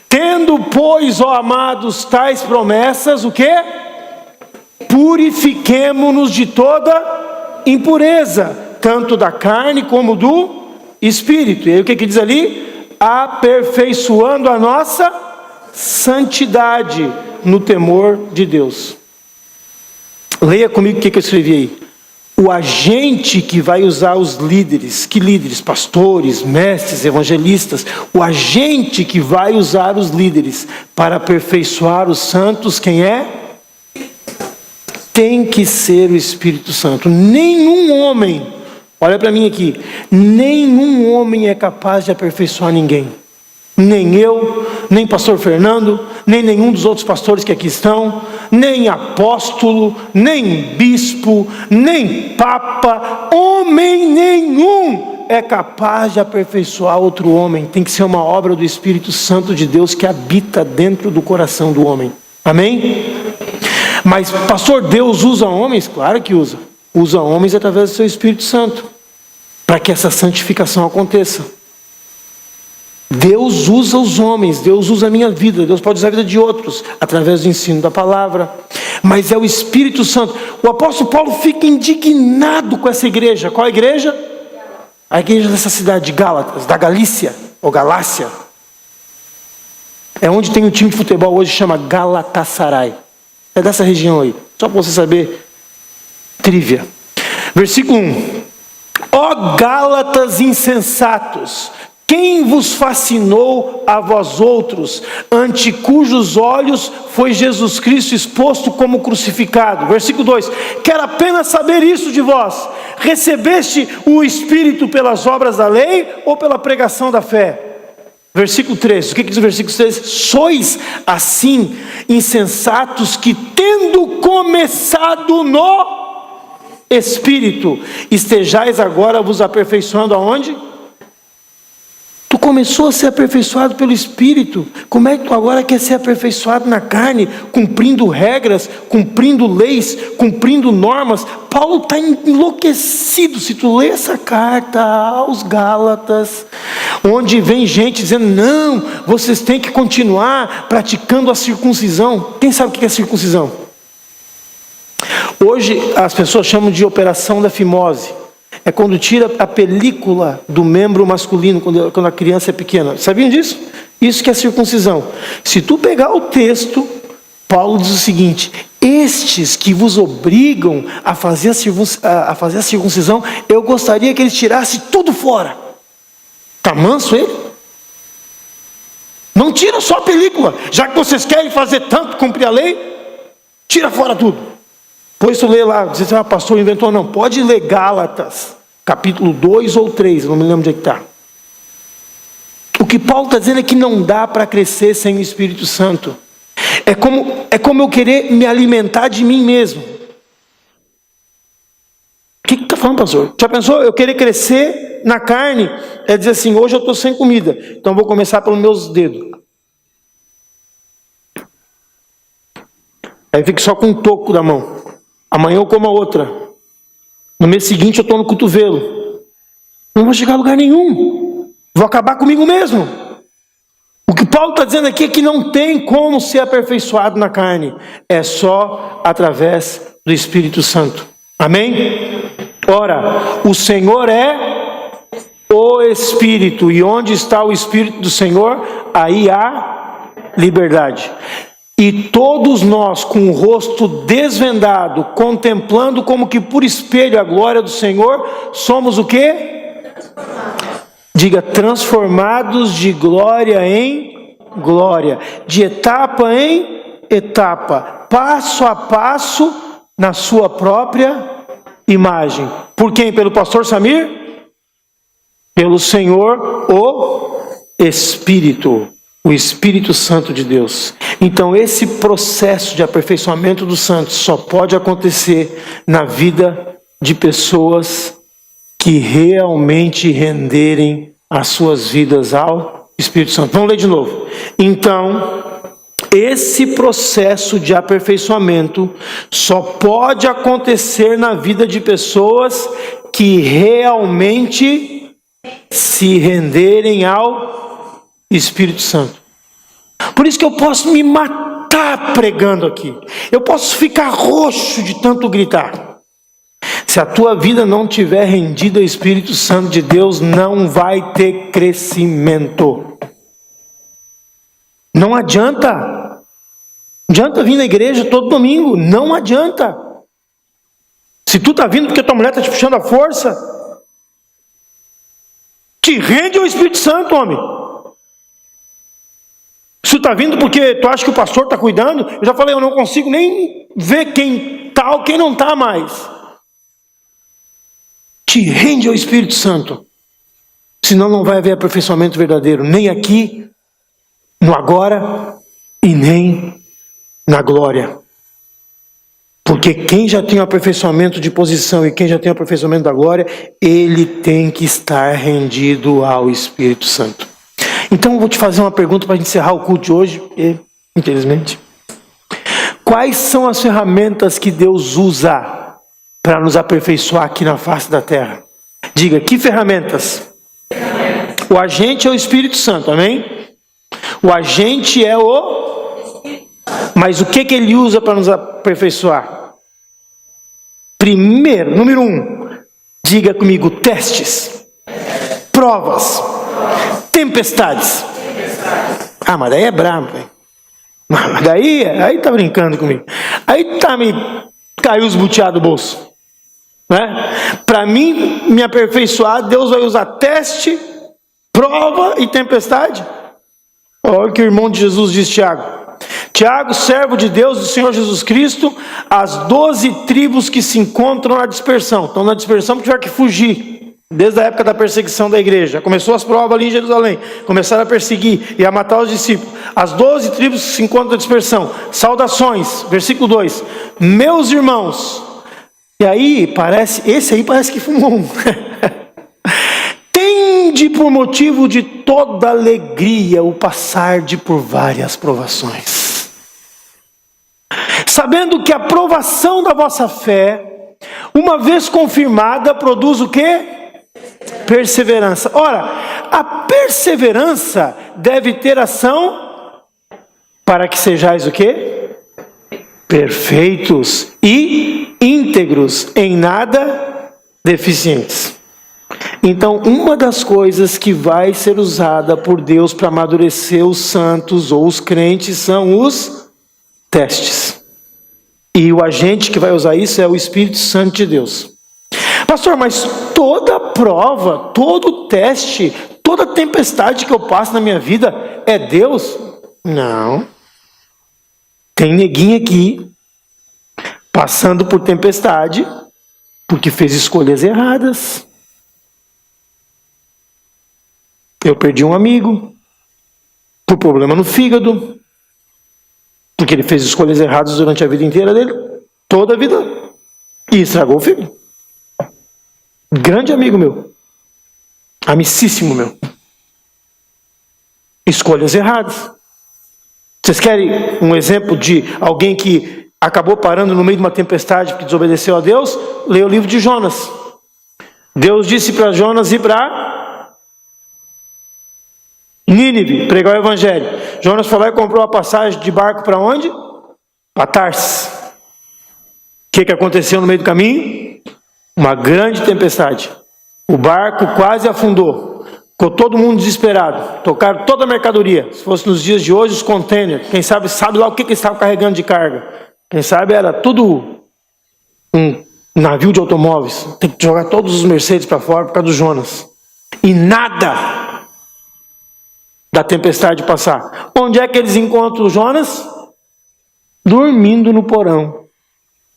Tendo, pois, ó amados, tais promessas, o quê? Purifiquemo-nos de toda impureza, tanto da carne como do espírito. E aí o que diz ali? Aperfeiçoando a nossa santidade no temor de Deus. Leia comigo o que eu escrevi aí. O agente que vai usar os líderes, que líderes? Pastores, mestres, evangelistas. O agente que vai usar os líderes para aperfeiçoar os santos, quem é? Tem que ser o Espírito Santo. Nenhum homem, olha para mim aqui, nenhum homem é capaz de aperfeiçoar ninguém. Nem eu, nem pastor Fernando, nem nenhum dos outros pastores que aqui estão, nem apóstolo, nem bispo, nem papa, homem nenhum é capaz de aperfeiçoar outro homem. Tem que ser uma obra do Espírito Santo de Deus que habita dentro do coração do homem. Amém? Mas, pastor, Deus usa homens? Claro que usa. Usa homens através do seu Espírito Santo, para que essa santificação aconteça. Deus usa os homens, Deus usa a minha vida, Deus pode usar a vida de outros, através do ensino da palavra, mas é o Espírito Santo. O apóstolo Paulo fica indignado com essa igreja. Qual a igreja? A igreja dessa cidade de Gálatas, da Galícia, ou Galácia. É onde tem um time de futebol hoje, chama Galatasaray. É dessa região aí, só para você saber, trivia. Versículo 1. Ó Gálatas insensatos, quem vos fascinou a vós outros, ante cujos olhos foi Jesus Cristo exposto como crucificado? Versículo 2, quero apenas saber isso de vós, recebeste o Espírito pelas obras da lei ou pela pregação da fé? Versículo 3, o que diz o versículo 3? Sois assim insensatos que tendo começado no Espírito, estejais agora vos aperfeiçoando aonde? Tu começou a ser aperfeiçoado pelo Espírito. Como é que tu agora quer ser aperfeiçoado na carne? Cumprindo regras, cumprindo leis, cumprindo normas. Paulo está enlouquecido. Se tu lê essa carta aos Gálatas, onde vem gente dizendo, não, vocês têm que continuar praticando a circuncisão. Quem sabe o que é circuncisão? Hoje as pessoas chamam de operação da fimose. É quando tira a película do membro masculino, quando a criança é pequena. Sabiam disso? Isso que é circuncisão. Se tu pegar o texto, Paulo diz o seguinte: estes que vos obrigam a fazer a circuncisão, eu gostaria que eles tirassem tudo fora. Está manso ele? Não tira só a película. Já que vocês querem fazer tanto, cumprir a lei, tira fora tudo. Depois tu lê lá, diz assim, pastor inventou, não. Pode ler Gálatas, capítulo 2 ou 3, não me lembro onde é que está. O que Paulo está dizendo é que não dá para crescer sem o Espírito Santo. É como eu querer me alimentar de mim mesmo. O que está falando, pastor? Já pensou? Eu querer crescer na carne, é dizer assim, hoje eu estou sem comida, então vou começar pelos meus dedos. Aí fico só com um toco da mão. Amanhã eu como a outra. No mês seguinte eu estou no cotovelo. Não vou chegar a lugar nenhum. Vou acabar comigo mesmo. O que Paulo está dizendo aqui é que não tem como ser aperfeiçoado na carne. É só através do Espírito Santo. Amém? Ora, o Senhor é o Espírito. E onde está o Espírito do Senhor, aí há liberdade. E todos nós, com o rosto desvendado, contemplando como que por espelho a glória do Senhor, somos o quê? Diga, transformados de glória em glória, de etapa em etapa, passo a passo, na sua própria imagem. Por quem? Pelo pastor Samir? Pelo Senhor, o Espírito. O Espírito Santo de Deus. Então esse processo de aperfeiçoamento dos santos só pode acontecer na vida de pessoas que realmente renderem as suas vidas ao Espírito Santo. Vamos ler de novo. Então, esse processo de aperfeiçoamento só pode acontecer na vida de pessoas que realmente se renderem ao Espírito Santo. Por isso que eu posso me matar pregando aqui. Eu posso ficar roxo de tanto gritar. Se a tua vida não tiver rendida ao Espírito Santo de Deus, não vai ter crescimento. Não adianta. Não adianta vir na igreja todo domingo. Não adianta. Se tu está vindo porque tua mulher está te puxando a força, te rende ao Espírito Santo, homem. Se tu está vindo porque tu acha que o pastor está cuidando, eu já falei, eu não consigo nem ver quem está ou quem não está mais. Te rende ao Espírito Santo. Senão não vai haver aperfeiçoamento verdadeiro, nem aqui, no agora e nem na glória. Porque quem já tem o aperfeiçoamento de posição e quem já tem o aperfeiçoamento da glória, ele tem que estar rendido ao Espírito Santo. Então eu vou te fazer uma pergunta para encerrar o culto de hoje, infelizmente. Quais são as ferramentas que Deus usa para nos aperfeiçoar aqui na face da terra? Diga, que ferramentas? O agente é o Espírito Santo, amém? O agente é o... Mas o que ele usa para nos aperfeiçoar? Primeiro, número 1, diga comigo, testes, provas, tempestades. Ah, mas daí é brabo, velho. Mas aí tá brincando comigo. Aí tá me caiu os buteados do bolso. Né? Para mim, me aperfeiçoar, Deus vai usar teste, prova e tempestade. Olha o que o irmão de Jesus diz, Tiago. Tiago, servo de Deus, do Senhor Jesus Cristo, as 12 tribos que se encontram na dispersão. Estão na dispersão porque tiveram que fugir. Desde a época da perseguição da igreja. Começou as provas ali em Jerusalém. Começaram a perseguir e a matar os discípulos. As 12 tribos que se encontram na dispersão. Saudações, versículo 2. Meus irmãos. E aí, esse aí parece que fumou um. Tende por motivo de toda alegria o passar de por várias provações. Sabendo que a provação da vossa fé, uma vez confirmada, produz o quê? Perseverança. Ora, a perseverança deve ter ação para que sejais o quê? Perfeitos e íntegros, em nada deficientes. Então, uma das coisas que vai ser usada por Deus para amadurecer os santos ou os crentes são os testes. E o agente que vai usar isso é o Espírito Santo de Deus. Pastor, mas toda prova, todo teste, toda tempestade que eu passo na minha vida é Deus? Não. Tem neguinho aqui passando por tempestade porque fez escolhas erradas. Eu perdi um amigo por problema no fígado, porque ele fez escolhas erradas durante a vida inteira dele, toda a vida, e estragou o fígado. Grande amigo meu, amicíssimo meu. Escolhas erradas. Vocês querem um exemplo de alguém que acabou parando no meio de uma tempestade porque desobedeceu a Deus? Leia o livro de Jonas. Deus disse para Jonas ir para Nínive, pregar o evangelho. Jonas foi lá e comprou a passagem de barco para onde? Para Tarsis. O que aconteceu no meio do caminho? Uma grande tempestade. O barco quase afundou. Ficou todo mundo desesperado. Tocaram toda a mercadoria. Se fosse nos dias de hoje, os containers. Quem sabe lá o que eles estavam carregando de carga. Quem sabe era tudo um navio de automóveis. Tem que jogar todos os Mercedes para fora por causa do Jonas. E nada da tempestade passar. Onde é que eles encontram o Jonas? Dormindo no porão.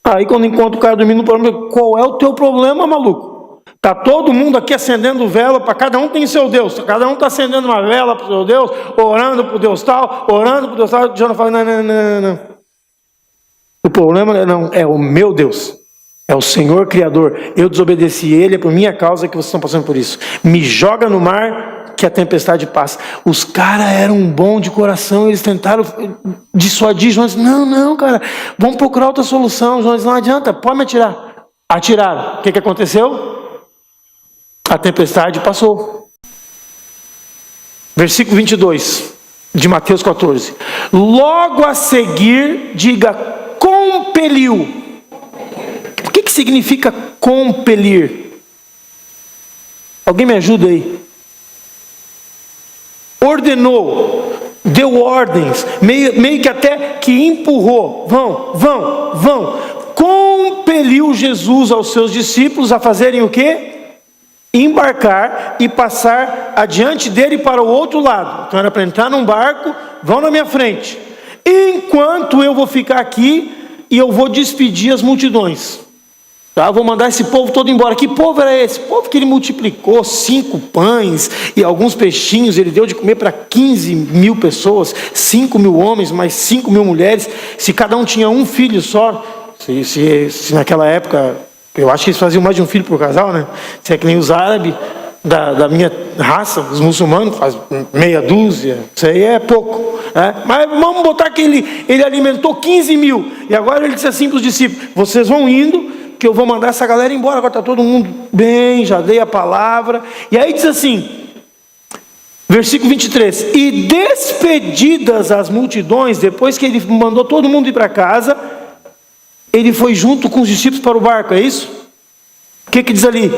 Aí quando encontra o cara dormindo no porão, qual é o teu problema, maluco? Está todo mundo aqui acendendo vela, para cada um tem seu Deus. Cada um está acendendo uma vela para o seu Deus, orando para o Deus tal, orando para o Deus tal. Jonas fala, não. O problema não é o meu Deus. É o Senhor Criador. Eu desobedeci Ele, é por minha causa que vocês estão passando por isso. Me joga no mar que a tempestade passa. Os caras eram bons de coração, eles tentaram dissuadir Jonas. Não, cara, vamos procurar outra solução. Jonas, não adianta, pode me atirar. Atiraram. O que aconteceu? A tempestade passou. Versículo 22 de Mateus 14. Logo a seguir, diga, compeliu. O que significa compelir? Alguém me ajuda aí? Ordenou, deu ordens, meio que até que empurrou. Vão. Compeliu Jesus aos seus discípulos a fazerem o quê? Embarcar e passar adiante dele para o outro lado. Então era para entrar num barco, vão na minha frente. Enquanto eu vou ficar aqui e eu vou despedir as multidões. Tá? Vou mandar esse povo todo embora. Que povo era esse? Povo que ele multiplicou 5 pães e alguns peixinhos. Ele deu de comer para 15 mil pessoas, 5 mil homens, mais 5 mil mulheres. Se cada um tinha um filho só, se naquela época, eu acho que eles faziam mais de um filho por casal, né? Se é que nem os árabes da minha raça, os muçulmanos, faz meia dúzia. Isso aí é pouco, né? Mas vamos botar que ele alimentou 15 mil. E agora ele disse assim para os discípulos: vocês vão indo, que eu vou mandar essa galera embora. Agora está todo mundo bem, já dei a palavra. E aí diz assim, versículo 23, e despedidas as multidões, depois que ele mandou todo mundo ir para casa, ele foi junto com os discípulos para o barco, é isso? O que diz ali?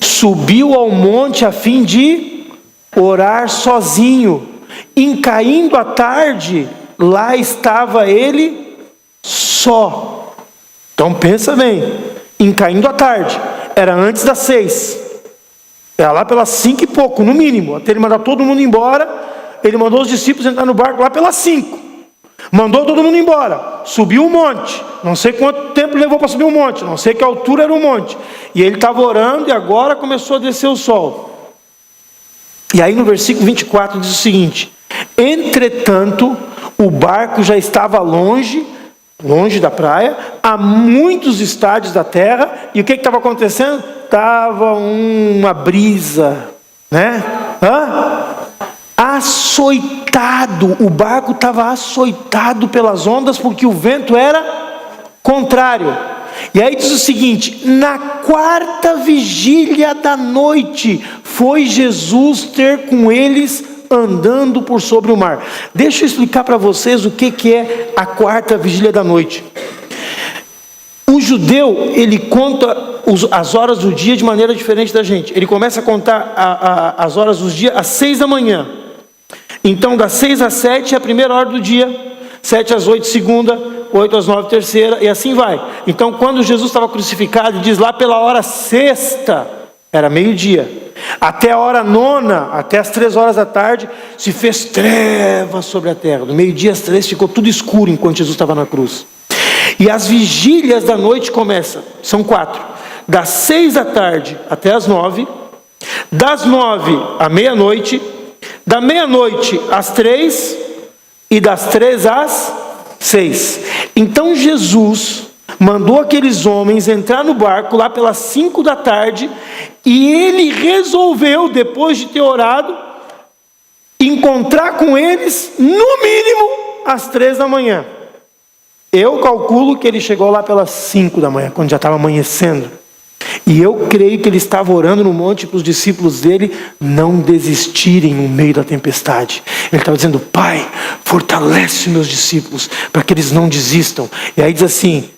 Subiu ao monte a fim de orar sozinho. Em caindo a tarde, lá estava ele só. Então pensa bem, em caindo a tarde, era antes das 6, era lá pelas 5 e pouco, no mínimo, até ele mandar todo mundo embora. Ele mandou os discípulos entrar no barco lá pelas 5, mandou todo mundo embora, subiu um monte, não sei quanto tempo levou para subir um monte, não sei que altura era o monte, e ele estava orando e agora começou a descer o sol. E aí no versículo 24 diz o seguinte: entretanto, o barco já estava longe da praia, a muitos estádios da terra. E o que estava acontecendo? Estava uma brisa, né? Açoitado, o barco estava açoitado pelas ondas, porque o vento era contrário. E aí diz o seguinte: na 4ª vigília da noite, foi Jesus ter com eles andando por sobre o mar. Deixa eu explicar para vocês o que é a 4ª vigília da noite. O judeu, ele conta as horas do dia de maneira diferente da gente. Ele começa a contar as horas do dia às 6 da manhã. Então das 6 às 7 é a primeira hora do dia, 7 às 8 segunda, 8 às 9 terceira, e assim vai. Então quando Jesus estava crucificado, diz lá pela hora 6ª, era meio-dia, até a hora 9ª, até as 3 horas da tarde, se fez trevas sobre a terra. Do meio-dia às 3 ficou tudo escuro enquanto Jesus estava na cruz. E as vigílias da noite começam, são 4, das 6 da tarde até as 9, das 9 à meia-noite, da meia-noite às 3 e das 3 às 6. Então Jesus mandou aqueles homens entrar no barco lá pelas 5 da tarde, e ele resolveu, depois de ter orado, encontrar com eles no mínimo às 3 da manhã. Eu calculo que ele chegou lá pelas 5 da manhã, quando já estava amanhecendo. E eu creio que ele estava orando no monte para os discípulos dele não desistirem no meio da tempestade. Ele estava dizendo: Pai, fortalece meus discípulos para que eles não desistam. E aí diz assim,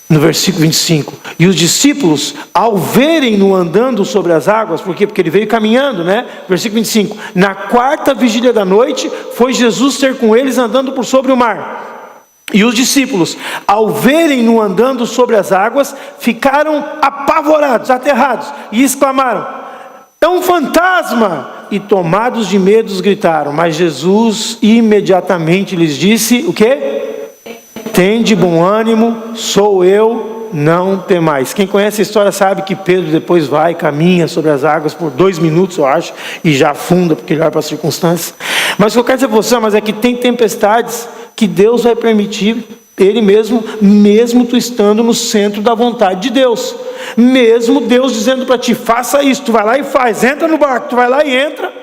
no versículo 25: e os discípulos, ao verem-no andando sobre as águas, por quê? Porque ele veio caminhando, né? Versículo 25: na 4ª vigília da noite, foi Jesus ter com eles andando por sobre o mar. E os discípulos, ao verem-no andando sobre as águas, ficaram apavorados, aterrados, e exclamaram: é um fantasma! E tomados de medo gritaram. Mas Jesus imediatamente lhes disse: o quê? Tende bom ânimo, sou eu, não temais. Quem conhece a história sabe que Pedro depois vai, caminha sobre as águas por 2 minutos, eu acho, e já afunda porque ele olha para as circunstâncias. Mas o que eu quero dizer para você, mas é que tem tempestades que Deus vai permitir, Ele mesmo, mesmo tu estando no centro da vontade de Deus, mesmo Deus dizendo para ti: faça isso, tu vai lá e faz, entra no barco, tu vai lá e entra,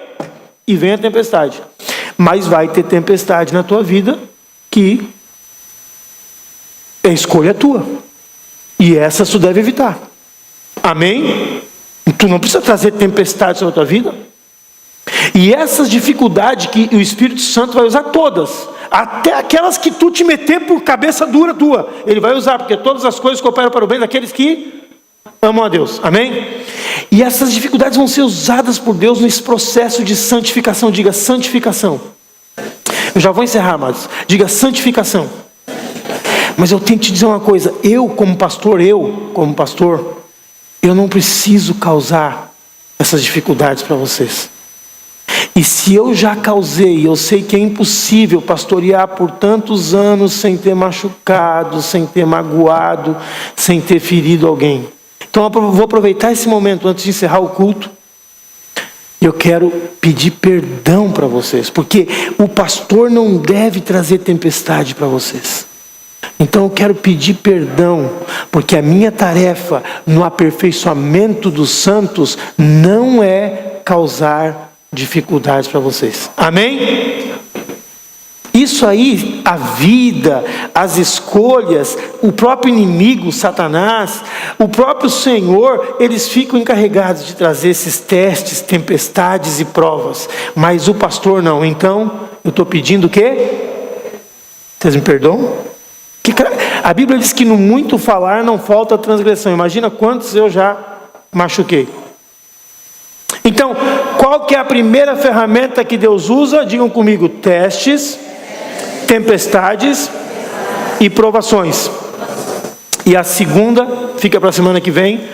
e vem a tempestade. Mas vai ter tempestade na tua vida que é escolha tua, e essa tu deve evitar. Amém? Tu não precisa trazer tempestade sobre a tua vida. E essas dificuldades que o Espírito Santo vai usar todas, até aquelas que tu te meter por cabeça dura tua, Ele vai usar, porque todas as coisas cooperam para o bem daqueles que amam a Deus. Amém? E essas dificuldades vão ser usadas por Deus nesse processo de santificação. Diga santificação. Eu já vou encerrar, amados. Diga santificação. Mas eu tenho que te dizer uma coisa: eu como pastor, eu não preciso causar essas dificuldades para vocês. E se eu já causei, eu sei que é impossível pastorear por tantos anos sem ter machucado, sem ter magoado, sem ter ferido alguém. Então eu vou aproveitar esse momento antes de encerrar o culto. Eu quero pedir perdão para vocês, porque o pastor não deve trazer tempestade para vocês. Então eu quero pedir perdão, porque a minha tarefa no aperfeiçoamento dos santos não é causar dificuldades para vocês. Amém? Isso aí, a vida, as escolhas, o próprio inimigo, Satanás, o próprio Senhor, eles ficam encarregados de trazer esses testes, tempestades e provas. Mas o pastor não. Então, eu estou pedindo o quê? Vocês me perdoam? A Bíblia diz que no muito falar não falta transgressão. Imagina quantos eu já machuquei. Então, qual que é a primeira ferramenta que Deus usa? Digam comigo: testes, tempestades e provações. E a segunda, fica para a semana que vem,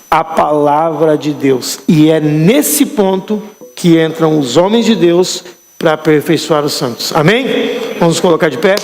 a palavra de Deus. E é nesse ponto que entram os homens de Deus para aperfeiçoar os santos. Amém? Vamos nos colocar de pé.